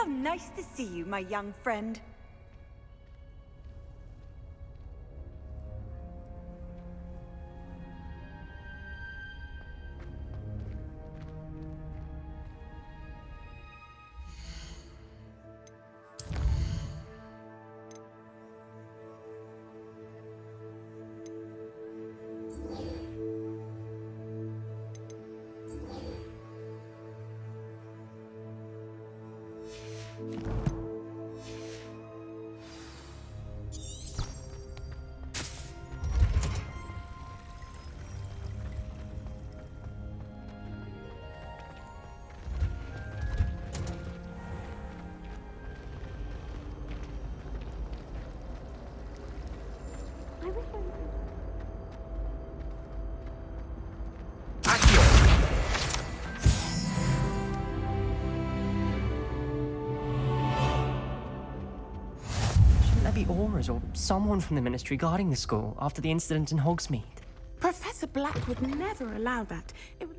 How nice to see you, my young friend. Be Auras or someone from the Ministry guarding the school after the incident in Hogsmeade. Professor Black would never allow that. It would...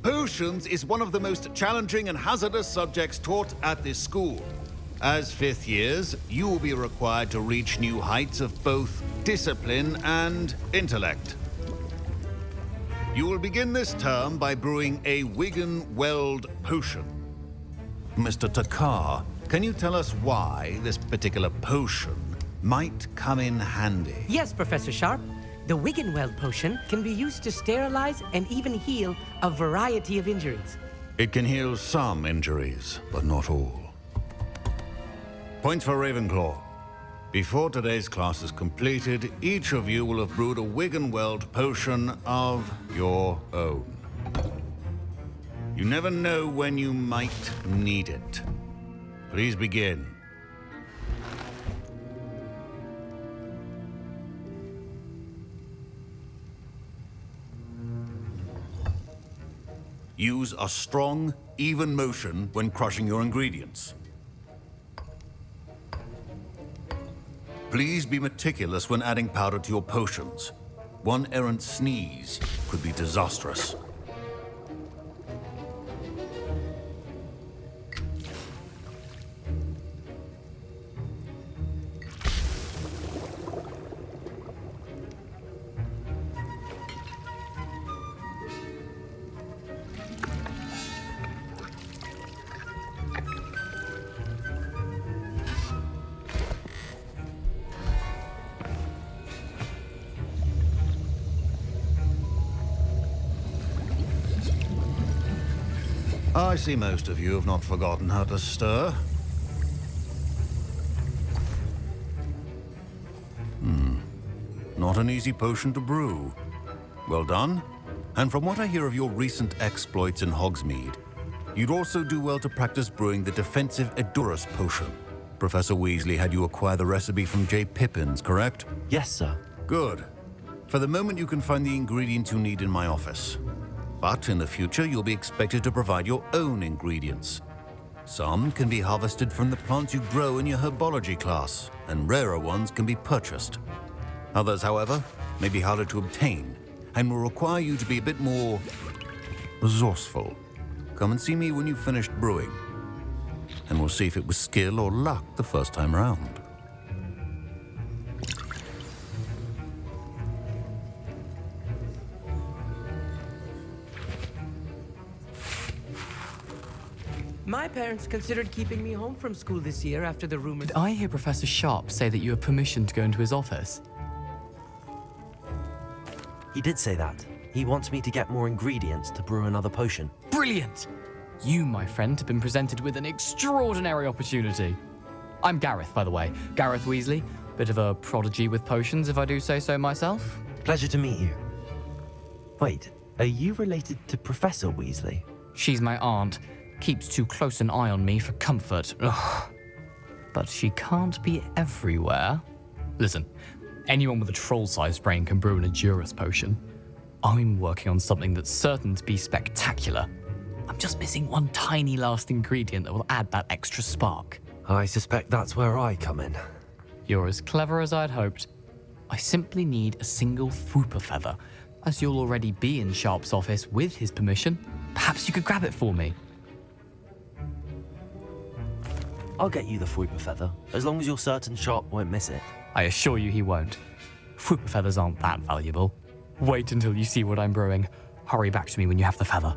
Potions is one of the most challenging and hazardous subjects taught at this school. As fifth years, you will be required to reach new heights of both discipline and intellect. You will begin this term by brewing a Wiggenweld potion. Mr. Takar, can you tell us why this particular potion might come in handy? Yes, Professor Sharp. The Wiggenweld potion can be used to sterilize and even heal a variety of injuries. It can heal some injuries, but not all. Point for Ravenclaw. Before today's class is completed, each of you will have brewed a Wiggenweld potion of your own. You never know when you might need it. Please begin. Use a strong, even motion when crushing your ingredients. Please be meticulous when adding powder to your potions. One errant sneeze could be disastrous. I see most of you have not forgotten how to stir. Not an easy potion to brew. Well done. And from what I hear of your recent exploits in Hogsmeade, you'd also do well to practice brewing the defensive Edurus potion. Professor Weasley had you acquire the recipe from J. Pippins, correct? Yes, sir. Good. For the moment, you can find the ingredients you need in my office. But in the future, you'll be expected to provide your own ingredients. Some can be harvested from the plants you grow in your herbology class, and rarer ones can be purchased. Others, however, may be harder to obtain, and will require you to be a bit more resourceful. Come and see me when you've finished brewing, and we'll see if it was skill or luck the first time around. My parents considered keeping me home from school this year after the rumors. Did I hear Professor Sharp say that you have permission to go into his office? He did say that. He wants me to get more ingredients to brew another potion. Brilliant! You, my friend, have been presented with an extraordinary opportunity. I'm Gareth, by the way. Gareth Weasley. Bit of a prodigy with potions, if I do say so myself. Pleasure to meet you. Wait, are you related to Professor Weasley? She's my aunt. Keeps too close an eye on me for comfort. Ugh. But she can't be everywhere. Listen, anyone with a troll-sized brain can brew an Edurus potion. I'm working on something that's certain to be spectacular. I'm just missing one tiny last ingredient that will add that extra spark. I suspect that's where I come in. You're as clever as I'd hoped. I simply need a single Fwooper feather. As you'll already be in Sharp's office with his permission, perhaps you could grab it for me. I'll get you the Fwooper feather, as long as you're certain Sharp won't miss it. I assure you he won't. Fwooper feathers aren't that valuable. Wait until you see what I'm brewing. Hurry back to me when you have the feather.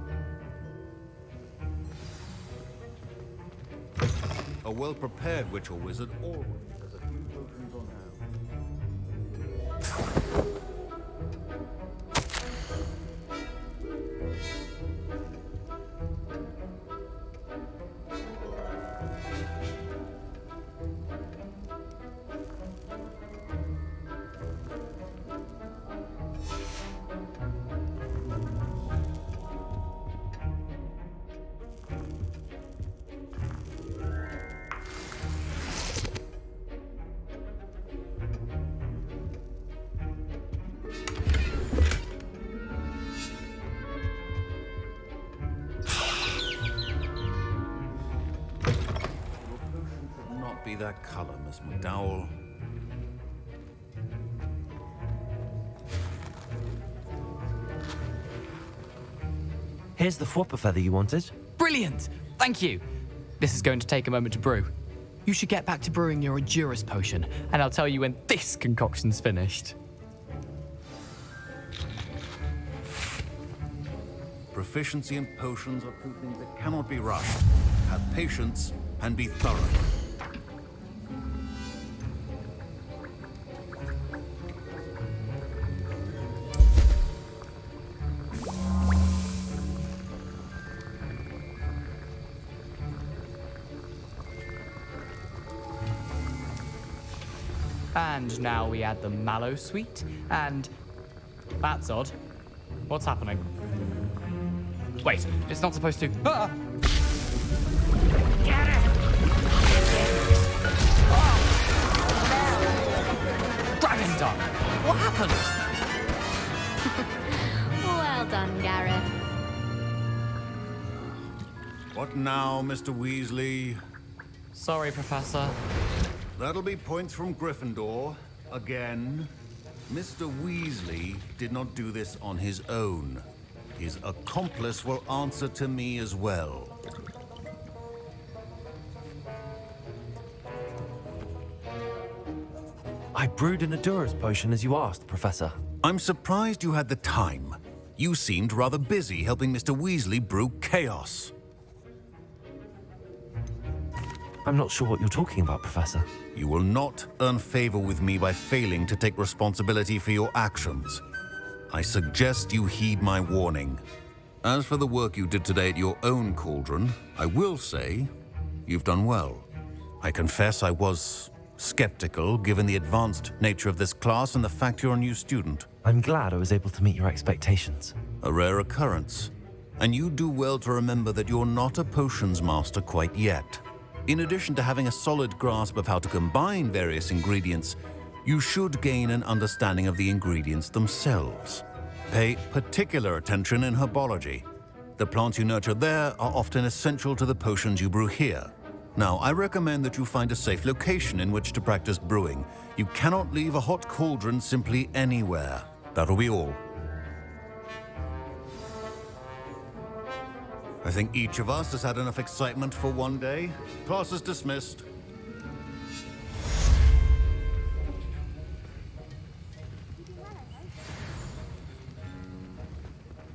A well-prepared witch or wizard always has a few potions on hand. Be that color, Miss McDowell. Here's the Fwooper feather you wanted. Brilliant! Thank you! This is going to take a moment to brew. You should get back to brewing your Edurus potion, and I'll tell you when this concoction's finished. Proficiency in potions are two things that cannot be rushed. Have patience and be thorough. And now we add the mallow sweet, and that's odd. What's happening? Wait, it's not supposed to. Ah! Dragon Dung! What happened? Well done, Gareth. What now, Mr. Weasley? Sorry, Professor. That'll be points from Gryffindor. Again. Mr. Weasley did not do this on his own. His accomplice will answer to me as well. I brewed an Edurus potion as you asked, Professor. I'm surprised you had the time. You seemed rather busy helping Mr. Weasley brew chaos. I'm not sure what you're talking about, Professor. You will not earn favor with me by failing to take responsibility for your actions. I suggest you heed my warning. As for the work you did today at your own cauldron, I will say you've done well. I confess I was skeptical given the advanced nature of this class and the fact you're a new student. I'm glad I was able to meet your expectations. A rare occurrence. And you do well to remember that you're not a potions master quite yet. In addition to having a solid grasp of how to combine various ingredients, you should gain an understanding of the ingredients themselves. Pay particular attention in herbology. The plants you nurture there are often essential to the potions you brew here. Now, I recommend that you find a safe location in which to practice brewing. You cannot leave a hot cauldron simply anywhere. That'll be all. I think each of us has had enough excitement for one day. Class is dismissed.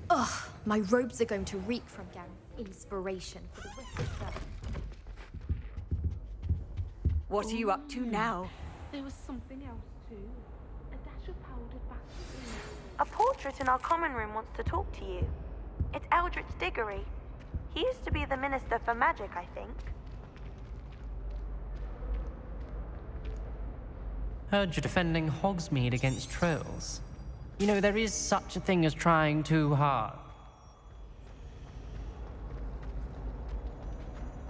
Ugh, my robes are going to reek from Gareth's inspiration for the rest of the... What are you up to now? There was something else too. A dash of powdered Vaseline. A portrait in our common room wants to talk to you. It's Eldritch Diggory. He used to be the Minister for Magic, I think. Heard you're defending Hogsmeade against trolls. You know, there is such a thing as trying too hard.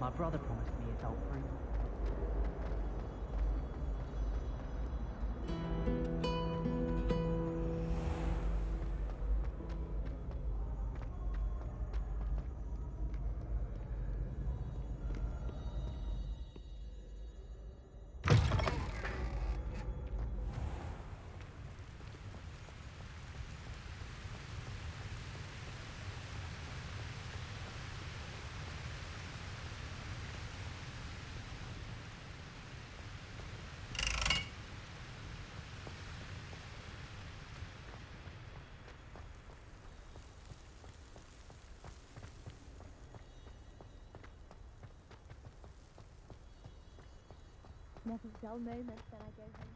My brother promised me his help free. never a dull moment when I go home.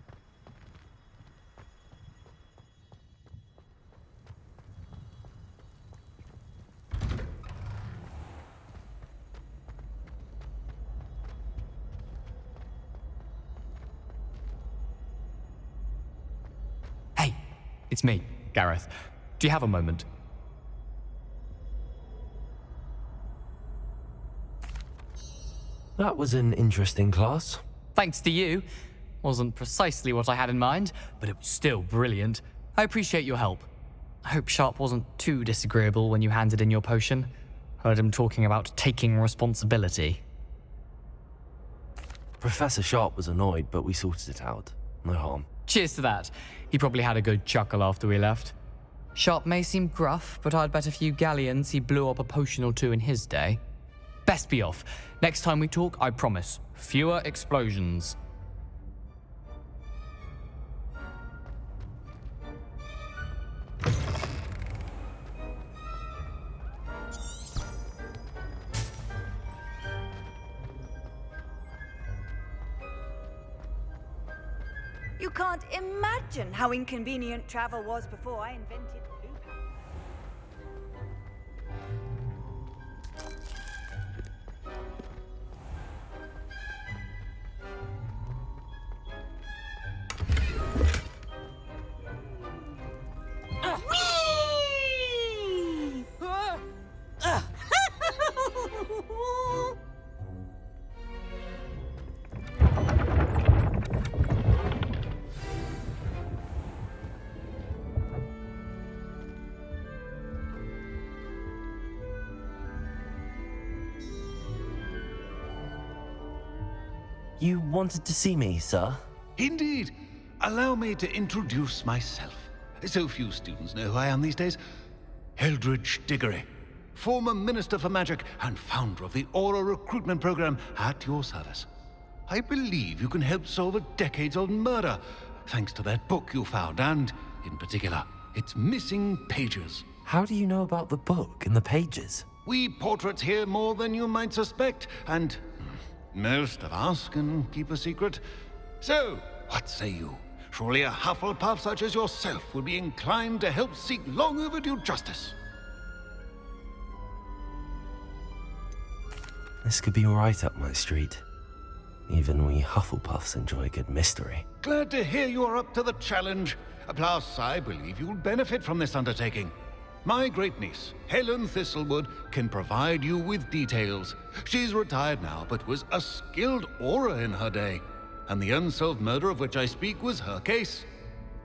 Hey, it's me, Gareth. Do you have a moment? That was an interesting class. Thanks to you. Wasn't precisely what I had in mind, but it was still brilliant. I appreciate your help. I hope Sharp wasn't too disagreeable when you handed in your potion. Heard him talking about taking responsibility. Professor Sharp was annoyed, but we sorted it out. No harm. Cheers to that. He probably had a good chuckle after we left. Sharp may seem gruff, but I'd bet a few galleons he blew up a potion or two in his day. Best be off. Next time we talk, I promise, fewer explosions. You can't imagine how inconvenient travel was before I invented blue powder. You wanted to see me, sir? Indeed. Allow me to introduce myself. So few students know who I am these days. Eldridge Diggory, former Minister for Magic and founder of the Aura recruitment program at your service. I believe you can help solve a decades-old murder, thanks to that book you found, and, in particular, its missing pages. How do you know about the book and the pages? We portraits hear more than you might suspect, and most of us can keep a secret. So, what say you? Surely a Hufflepuff such as yourself would be inclined to help seek long overdue justice. This could be right up my street. Even we Hufflepuffs enjoy a good mystery. Glad to hear you are up to the challenge. Plus, I believe you'll benefit from this undertaking. My great-niece, Helen Thistlewood, can provide you with details. She's retired now, but was a skilled aura in her day. And the unsolved murder of which I speak was her case.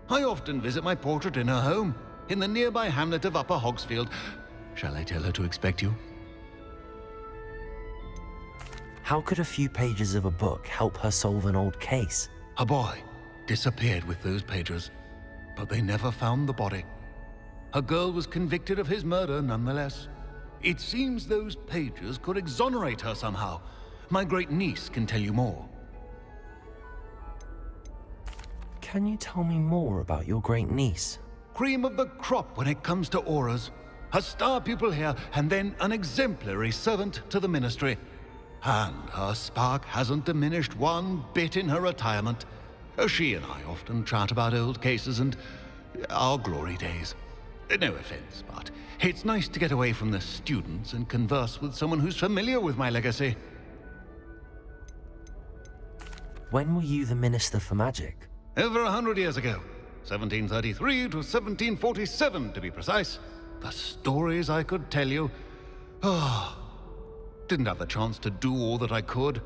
I often visit my portrait in her home, in the nearby hamlet of Upper Hogsfield. Shall I tell her to expect you? How could a few pages of a book help her solve an old case? A boy disappeared with those pages, but they never found the body. A girl was convicted of his murder nonetheless. It seems those pages could exonerate her somehow. My great-niece can tell you more. Can you tell me more about your great-niece? Cream of the crop when it comes to auras. A star pupil here, and then an exemplary servant to the ministry. And her spark hasn't diminished one bit in her retirement. She and I often chat about old cases and our glory days. No offense, but it's nice to get away from the students and converse with someone who's familiar with my legacy. When were you the Minister for Magic? Over 100 years ago. 1733 to 1747, to be precise. The stories I could tell you. Didn't have the chance to do all that I could.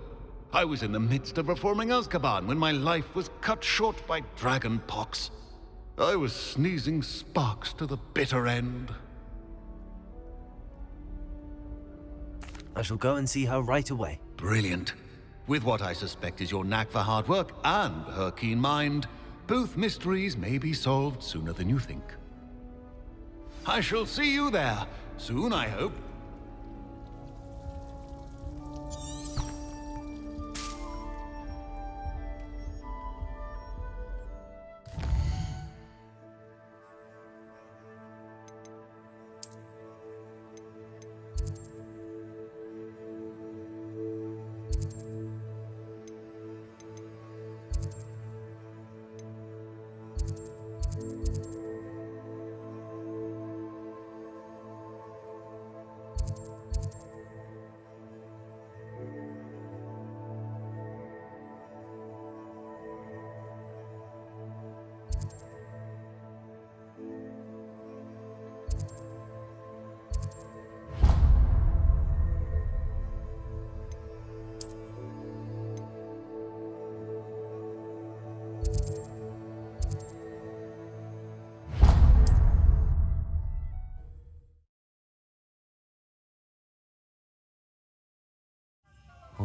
I was in the midst of reforming Azkaban when my life was cut short by dragon pox. I was sneezing sparks to the bitter end. I shall go and see her right away. Brilliant. With what I suspect is your knack for hard work and her keen mind, both mysteries may be solved sooner than you think. I shall see you there, soon I hope.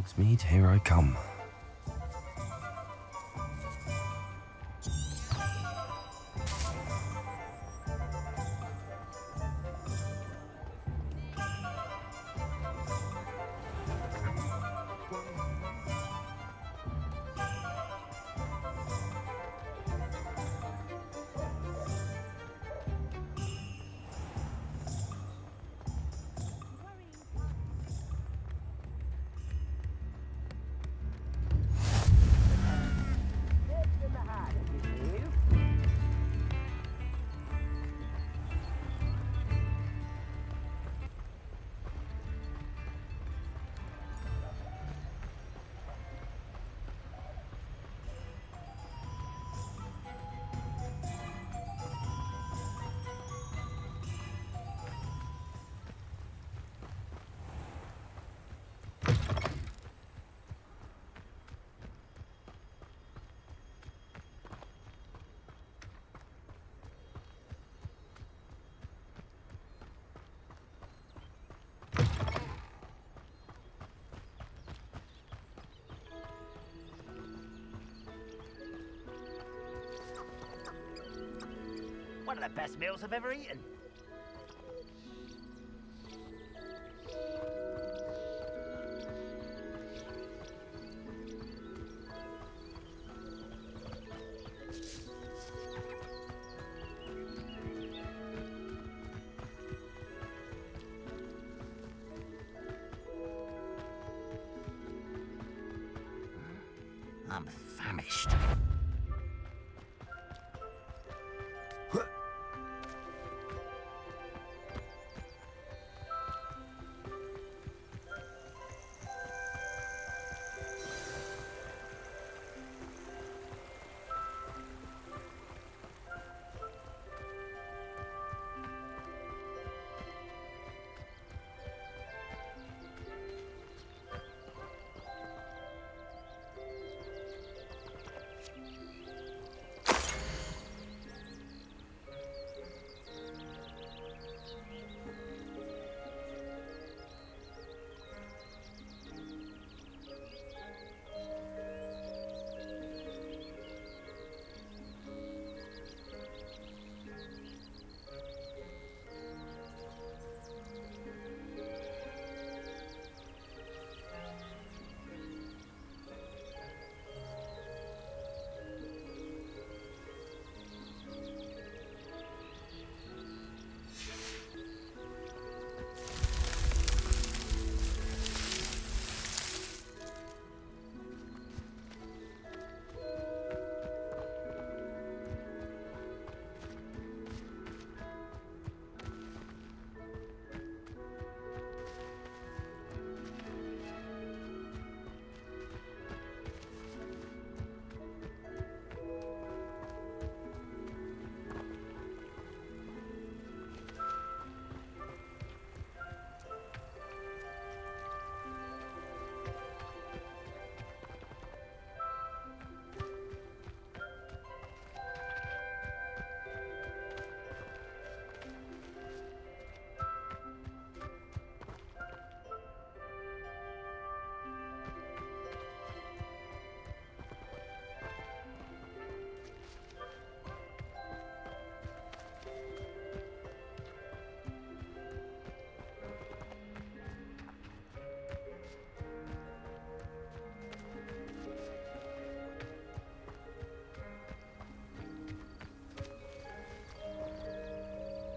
Hogsmeade, here I come. One of the best meals I've ever eaten. I'm famished.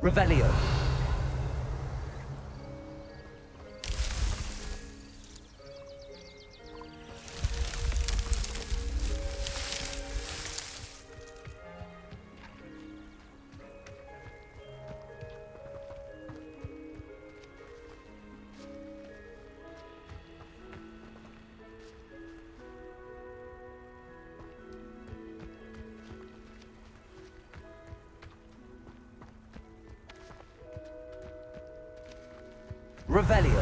Revelio. Revelio.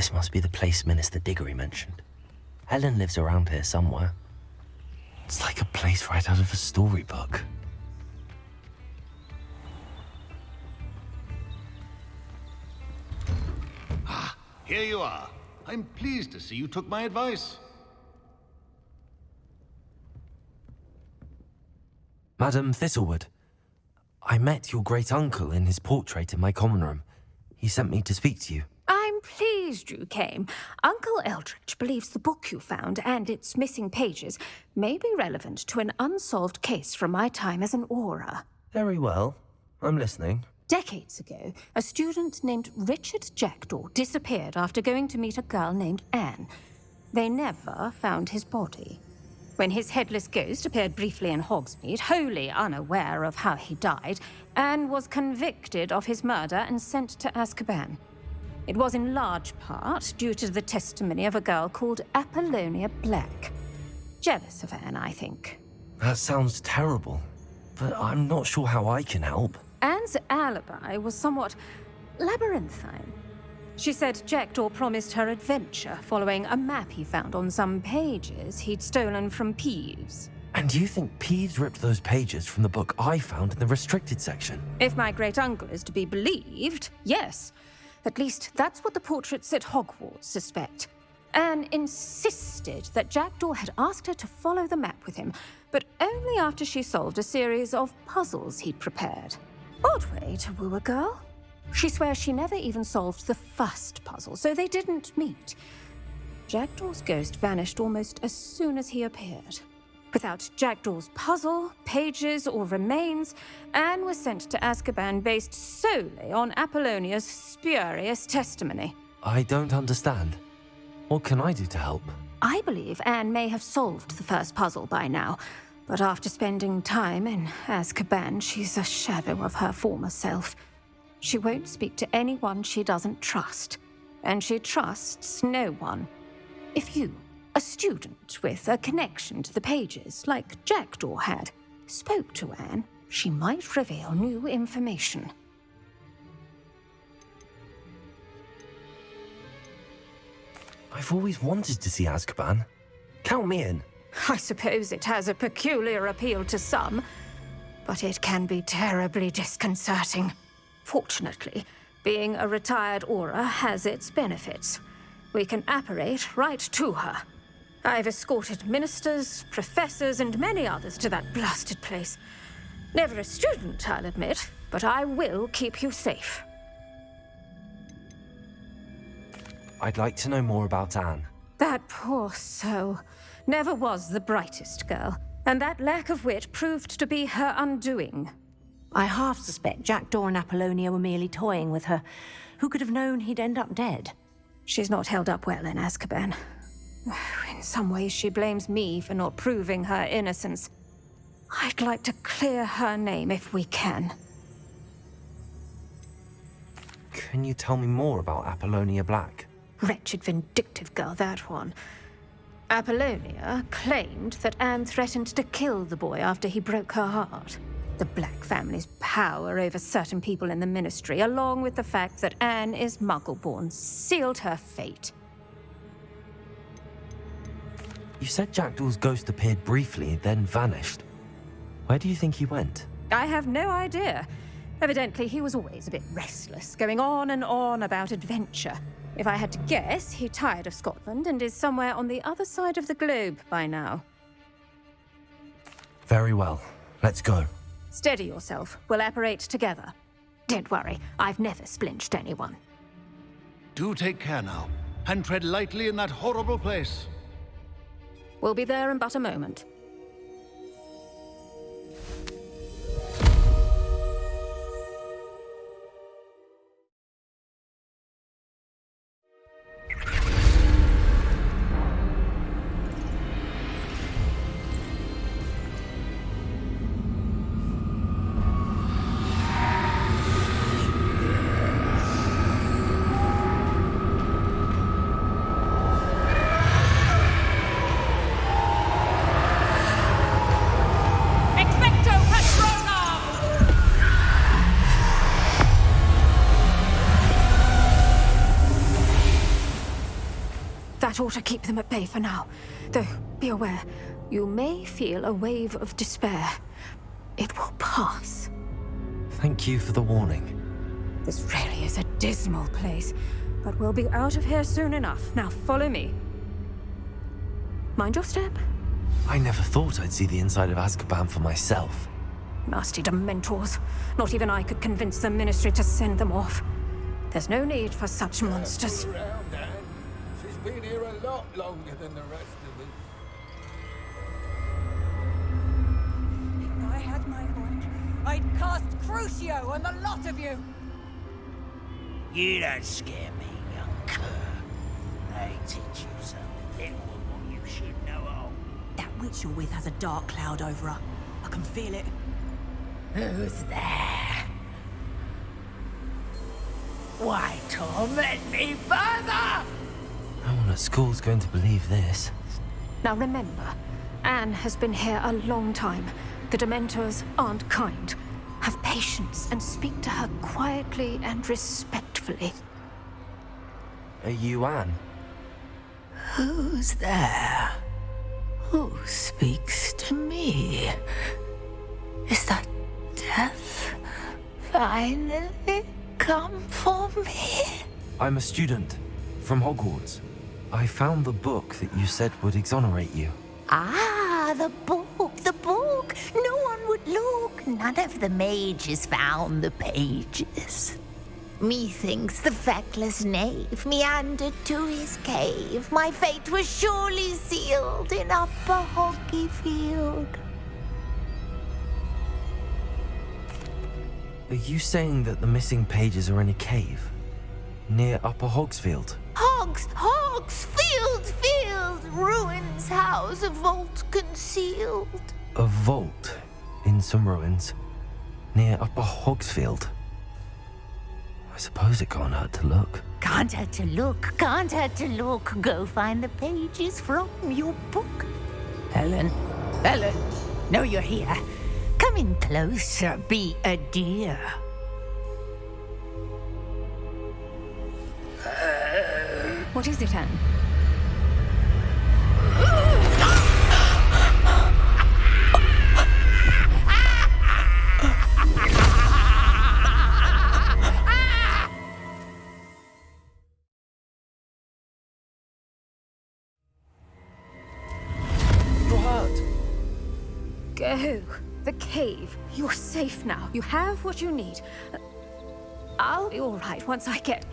This must be the place Minister Diggory mentioned. Helen lives around here somewhere. It's like a place right out of a storybook. Ah, here you are. I'm pleased to see you took my advice. Madam Thistlewood, I met your great-uncle in his portrait in my common room. He sent me to speak to you. I'm pleased you came. Uncle Eldridge believes the book you found and its missing pages may be relevant to an unsolved case from my time as an Auror. Very well. I'm listening. Decades ago, a student named Richard Jackdaw disappeared after going to meet a girl named Anne. They never found his body. When his headless ghost appeared briefly in Hogsmeade, wholly unaware of how he died, Anne was convicted of his murder and sent to Azkaban. It was in large part due to the testimony of a girl called Apollonia Black. Jealous of Anne, I think. That sounds terrible, but I'm not sure how I can help. Anne's alibi was somewhat labyrinthine. She said Jackdaw promised her adventure following a map he found on some pages he'd stolen from Peeves. And you think Peeves ripped those pages from the book I found in the restricted section? If my great-uncle is to be believed, yes. At least that's what the portraits at Hogwarts suspect. Anne insisted that Jackdaw had asked her to follow the map with him, but only after she solved a series of puzzles he'd prepared. Odd way to woo a girl. She swears she never even solved the first puzzle, so they didn't meet. Jackdaw's ghost vanished almost as soon as he appeared. Without Jackdaw's puzzle, pages, or remains, Anne was sent to Azkaban based solely on Apollonia's spurious testimony. I don't understand. What can I do to help? I believe Anne may have solved the first puzzle by now, but after spending time in Azkaban, she's a shadow of her former self. She won't speak to anyone she doesn't trust, and she trusts no one. If you, a student with a connection to the pages, like Jackdaw had, spoke to Anne, she might reveal new information. I've always wanted to see Azkaban. Count me in. I suppose it has a peculiar appeal to some, but it can be terribly disconcerting. Fortunately, being a retired Auror has its benefits. We can apparate right to her. I've escorted ministers, professors, and many others to that blasted place. Never a student, I'll admit, but I will keep you safe. I'd like to know more about Anne. That poor soul never was the brightest girl, and that lack of wit proved to be her undoing. I half suspect Jackdaw and Apollonia were merely toying with her. Who could have known he'd end up dead? She's not held up well in Azkaban. In some ways, she blames me for not proving her innocence. I'd like to clear her name if we can. Can you tell me more about Apollonia Black? Wretched, vindictive girl, that one. Apollonia claimed that Anne threatened to kill the boy after he broke her heart. The Black family's power over certain people in the Ministry, along with the fact that Anne is Muggle-born, sealed her fate. You said Jackdaw's ghost appeared briefly, then vanished. Where do you think he went? I have no idea. Evidently, he was always a bit restless, going on and on about adventure. If I had to guess, he tired of Scotland and is somewhere on the other side of the globe by now. Very well. Let's go. Steady yourself. We'll apparate together. Don't worry, I've never splinched anyone. Do take care now, and tread lightly in that horrible place. We'll be there in but a moment. That ought to keep them at bay for now. Though, be aware, you may feel a wave of despair. It will pass. Thank you for the warning. This really is a dismal place, but we'll be out of here soon enough. Now follow me. Mind your step. I never thought I'd see the inside of Azkaban for myself. Nasty Dementors. Not even I could convince the Ministry to send them off. There's no need for such monsters. Around, Anne. She's been here a lot longer than the rest of us. If I had my wand, I'd cast Crucio on the lot of you. You don't scare me, young cur. They teach you something little of what you should know of. That witch you're with has a dark cloud over her. I can feel it. Who's there? Why torment me further? No one at school's going to believe this. Now remember, Anne has been here a long time. The Dementors aren't kind. Have patience and speak to her quietly and respectfully. Are you Anne? Who's there? Who speaks to me? Is that death finally come for me? I'm a student from Hogwarts. I found the book that you said would exonerate you. Ah, the book, the book. No one would look. None of the mages found the pages. Methinks the feckless knave meandered to his cave. My fate was surely sealed in Upper Hoggyfield. Are you saying that the missing pages are in a cave? Near Upper Hogsfield? Field, ruins house, a vault concealed. A vault in some ruins near Upper Hogsfield. I suppose it can't hurt to look. Can't hurt to look. Go find the pages from your book. Helen, know you're here. Come in closer, be a dear. What is it, Anne? You're hurt. Go. The cave. You're safe now. You have what you need. I'll be all right once I get...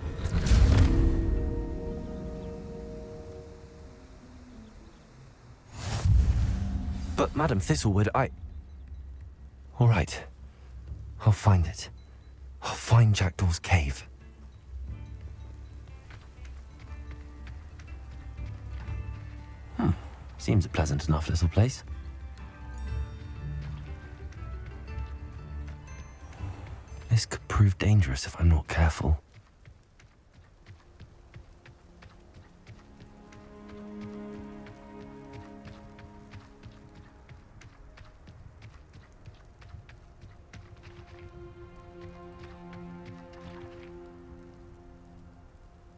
But Madam Thistlewood, All right. I'll find it. I'll find Jackdaw's cave. Seems a pleasant enough little place. This could prove dangerous if I'm not careful.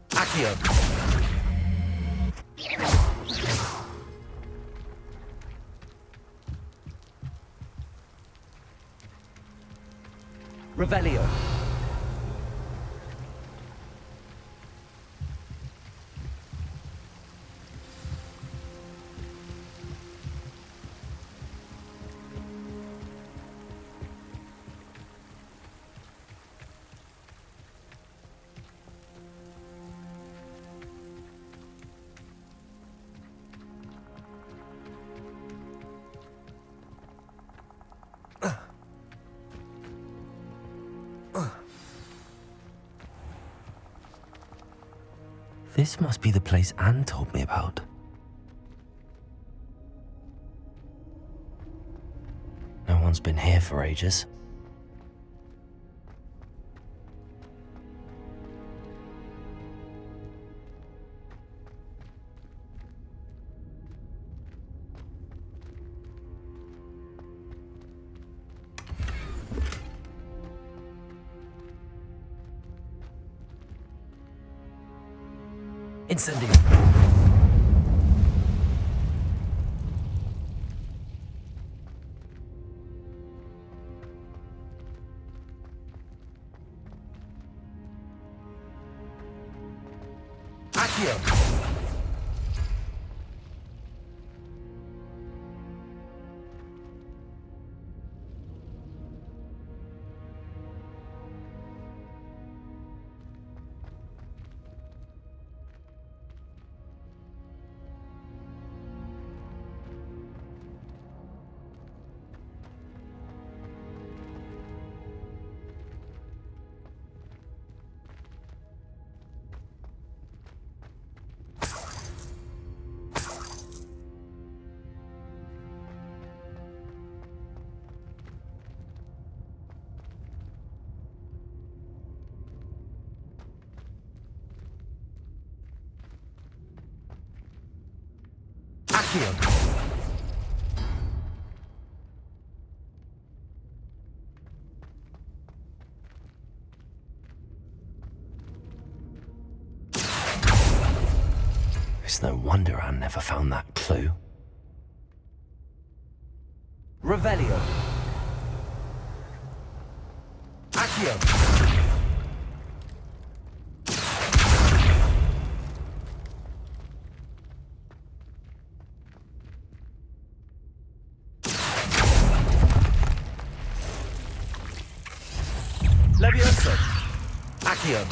Accio! Revelio. This must be the place Anne told me about. No one's been here for ages. Incendio. Accio! Accio! It's no wonder Anne never found that clue. Revelio! Accio! Levioso! Accio!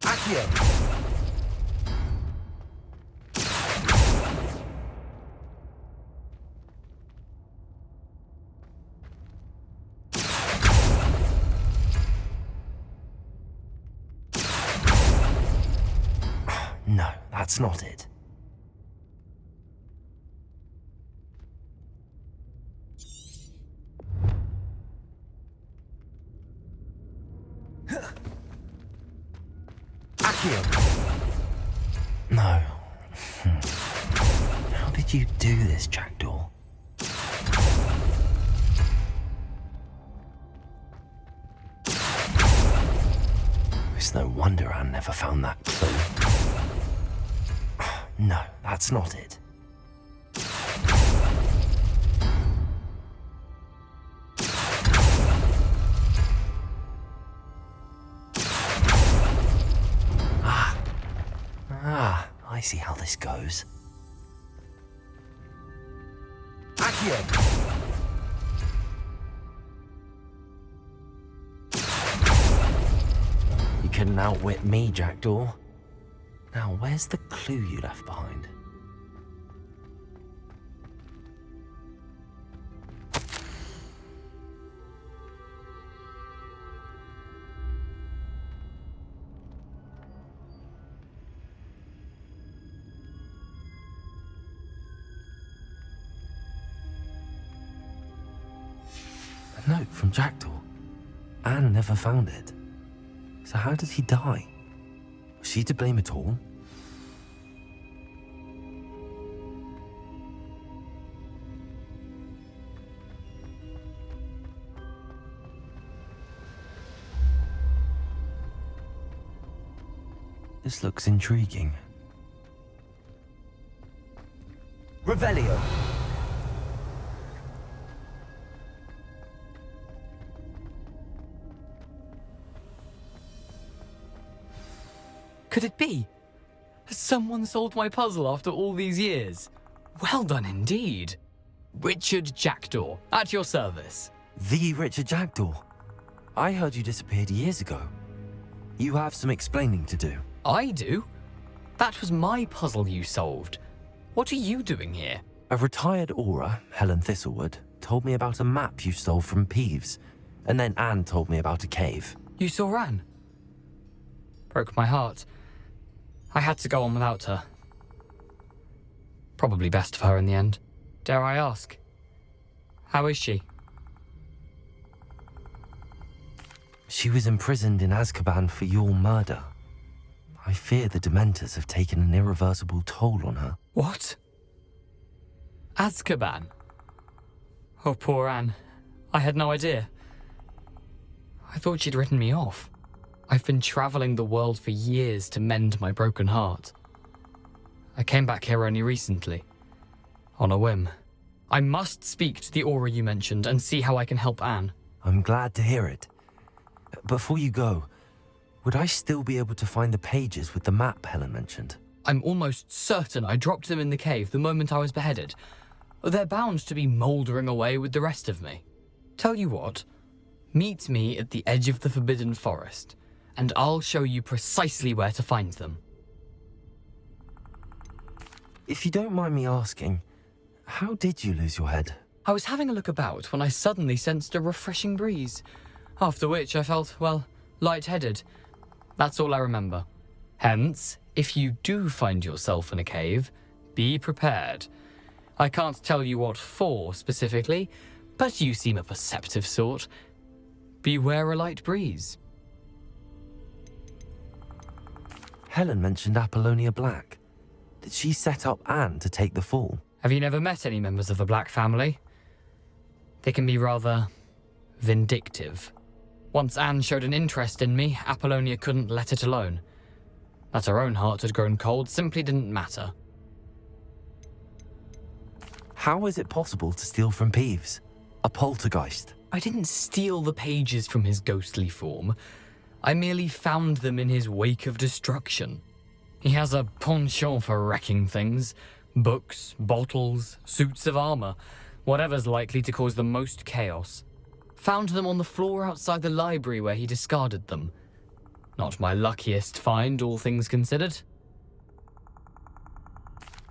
Accio! No, that's not it. Accio! No. How did you do this, Jackdaw? It's no wonder Anne never found that clue. No, that's not it. I see how this goes. Accio! You couldn't outwit me, Jackdaw. Now, where's the clue you left behind? A note from Jackdaw. Anne never found it. So how did he die? Was she to blame at all? This looks intriguing. Revelio! Could it be? Has someone solved my puzzle after all these years? Well done indeed. Richard Jackdaw, at your service. The Richard Jackdaw? I heard you disappeared years ago. You have some explaining to do. I do? That was my puzzle you solved. What are you doing here? A retired Aura, Helen Thistlewood, told me about a map you stole from Peeves. And then Anne told me about a cave. You saw Anne? Broke my heart. I had to go on without her. Probably best for her in the end. Dare I ask? How is she? She was imprisoned in Azkaban for your murder. I fear the Dementors have taken an irreversible toll on her. What? Azkaban? Oh, poor Anne. I had no idea. I thought she'd written me off. I've been traveling the world for years to mend my broken heart. I came back here only recently, on a whim. I must speak to the Aura you mentioned and see how I can help Anne. I'm glad to hear it. Before you go, would I still be able to find the pages with the map Helen mentioned? I'm almost certain I dropped them in the cave the moment I was beheaded. They're bound to be mouldering away with the rest of me. Tell you what, meet me at the edge of the Forbidden Forest, and I'll show you precisely where to find them. If you don't mind me asking, how did you lose your head? I was having a look about when I suddenly sensed a refreshing breeze, after which I felt, well, lightheaded. That's all I remember. Hence, if you do find yourself in a cave, be prepared. I can't tell you what for specifically, but you seem a perceptive sort. Beware a light breeze. Helen mentioned Apollonia Black. Did she set up Anne to take the fall? Have you never met any members of the Black family? They can be rather vindictive. Once Anne showed an interest in me, Apollonia couldn't let it alone. That her own heart had grown cold simply didn't matter. How is it possible to steal from Peeves? A poltergeist? I didn't steal the pages from his ghostly form. I merely found them in his wake of destruction. He has a penchant for wrecking things. Books, bottles, suits of armor, whatever's likely to cause the most chaos. Found them on the floor outside the library where he discarded them. Not my luckiest find, all things considered.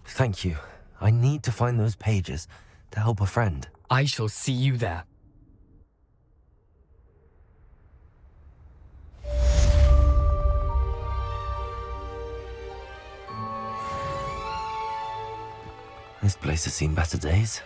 Thank you. I need to find those pages to help a friend. I shall see you there. This place has seen better days.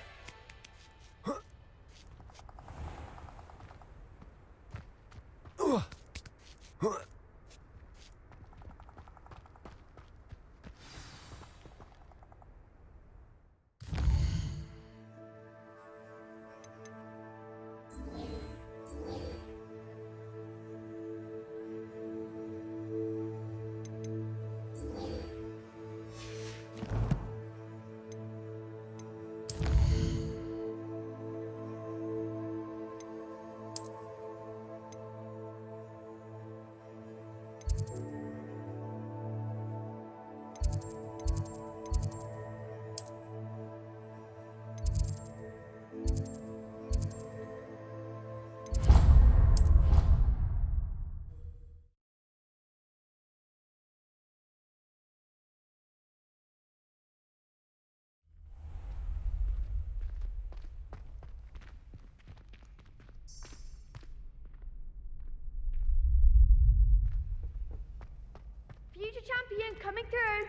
Future champion coming through.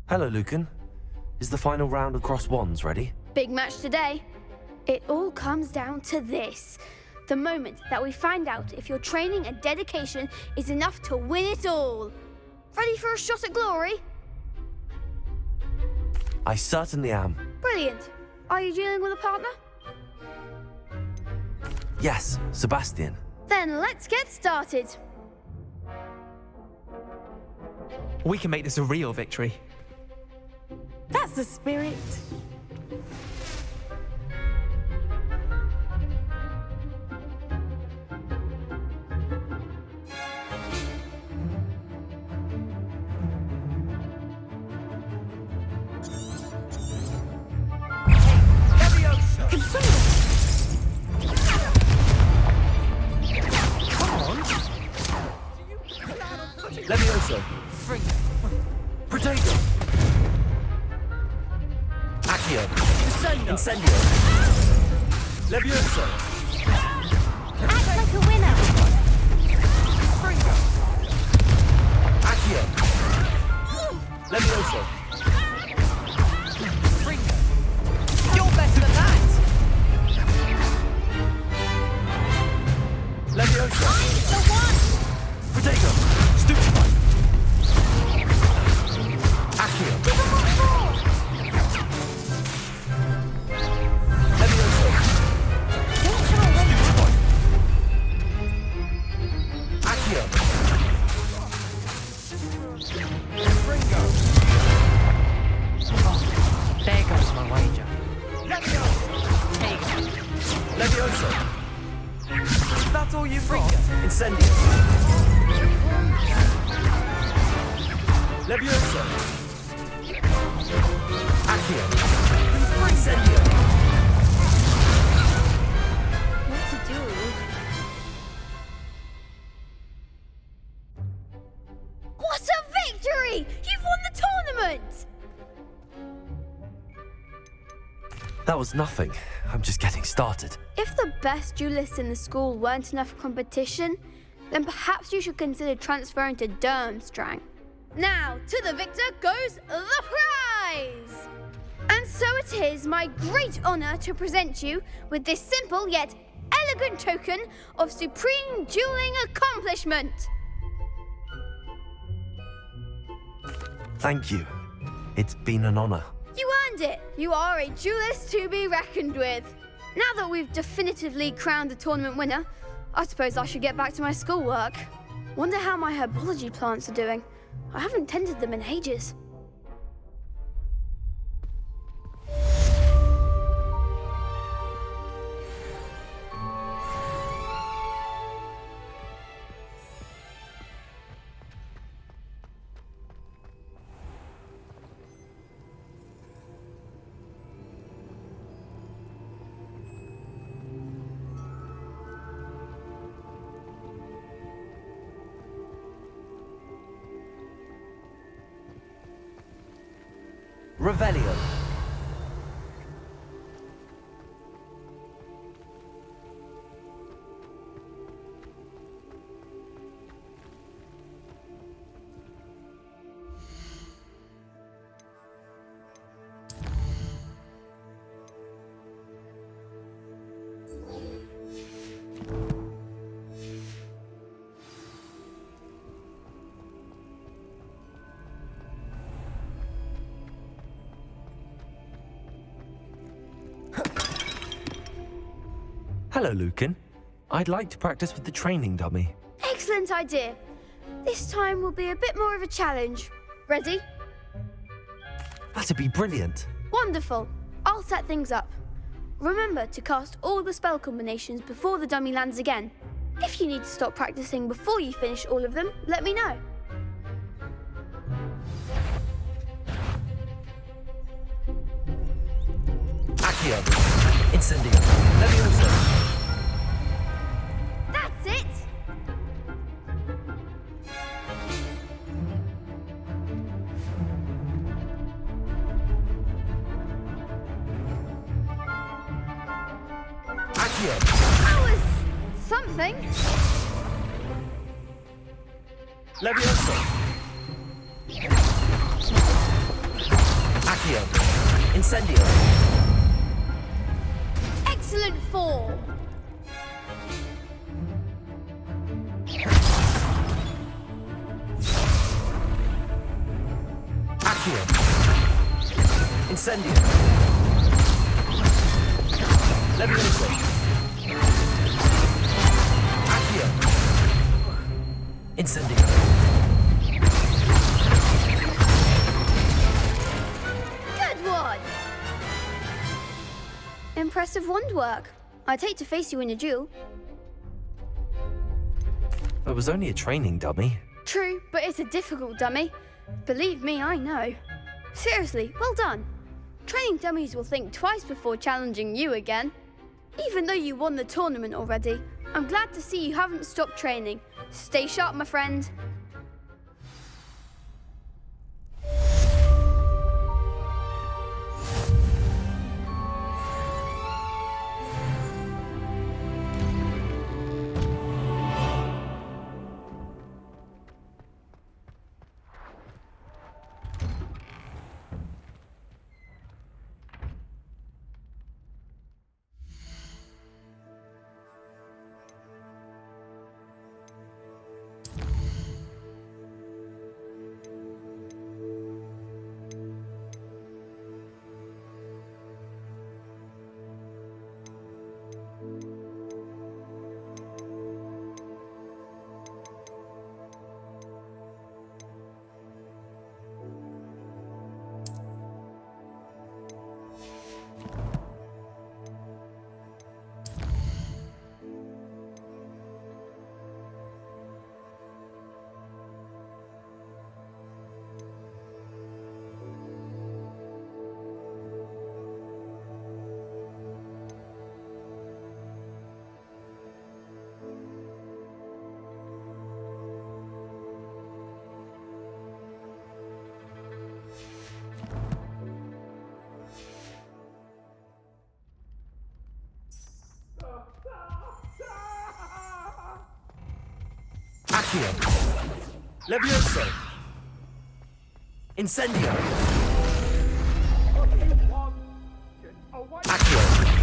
Hello, Lucan. Is the final round of Cross Wands ready? Big match today. It all comes down to this. The moment that we find out if your training and dedication is enough to win it all. Ready for a shot at glory? I certainly am. Brilliant. Are you dealing with a partner? Yes, Sebastian. Then let's get started. We can make this a real victory. That's the spirit. Levioso. Protego. Accio. Incendio. Levioso. Act like a winner. Levioso. You're better than that! Levioso. I'm the one! Protego. Stupefy. Accio. Give him what for! Levioso. Don't throw away. Stupefy. Accio. Ringo. There goes my wager. Levioso. Is that all you've got? Incendio. Levioso. Accio. Incendio. What to do? What a victory! You've won the tournament! That was nothing. I'm just getting started. If the best duelists in the school weren't enough competition, then perhaps you should consider transferring to Durmstrang. Now, to the victor goes the prize! And so it is my great honor to present you with this simple yet elegant token of supreme dueling accomplishment. Thank you. It's been an honor. You earned it! You are a duelist to be reckoned with. Now that we've definitively crowned the tournament winner, I suppose I should get back to my schoolwork. Wonder how my herbology plants are doing. I haven't tended them in ages. Revelio. Hello, Lucan. I'd like to practice with the training dummy. Excellent idea. This time will be a bit more of a challenge. Ready? That'd be brilliant. Wonderful. I'll set things up. Remember to cast all the spell combinations before the dummy lands again. If you need to stop practicing before you finish all of them, let me know. Accio. Incendio. Levioso. That's it! Accio. That was something. Levioso. Accio. Incendio. Excellent form. Accio. Incendio. Levioso. Accio. Incendio. Good one. Impressive wand work. I'd hate to face you in a duel. It was only a training dummy. True, but it's a difficult dummy. Believe me, I know. Seriously, well done. Training dummies will think twice before challenging you again. Even though you won the tournament already, I'm glad to see you haven't stopped training. Stay sharp, my friend. Accio. Levioso. Incendio. Accio.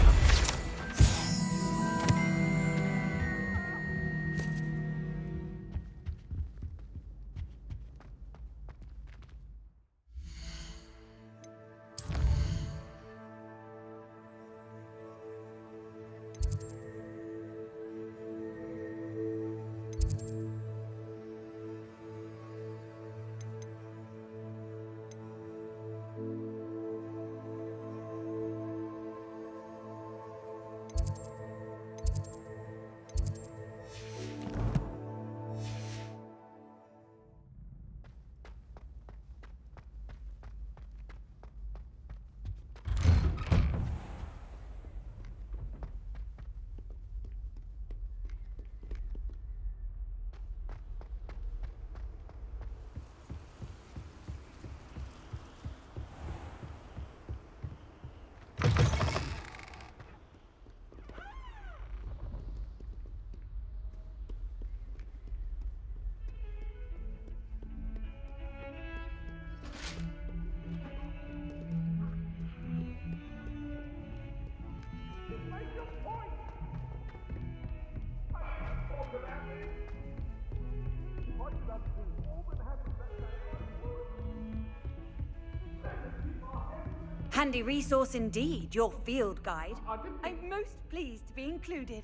Handy resource indeed, your field guide. I'm most pleased to be included.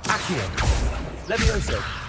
Accio. Levioso.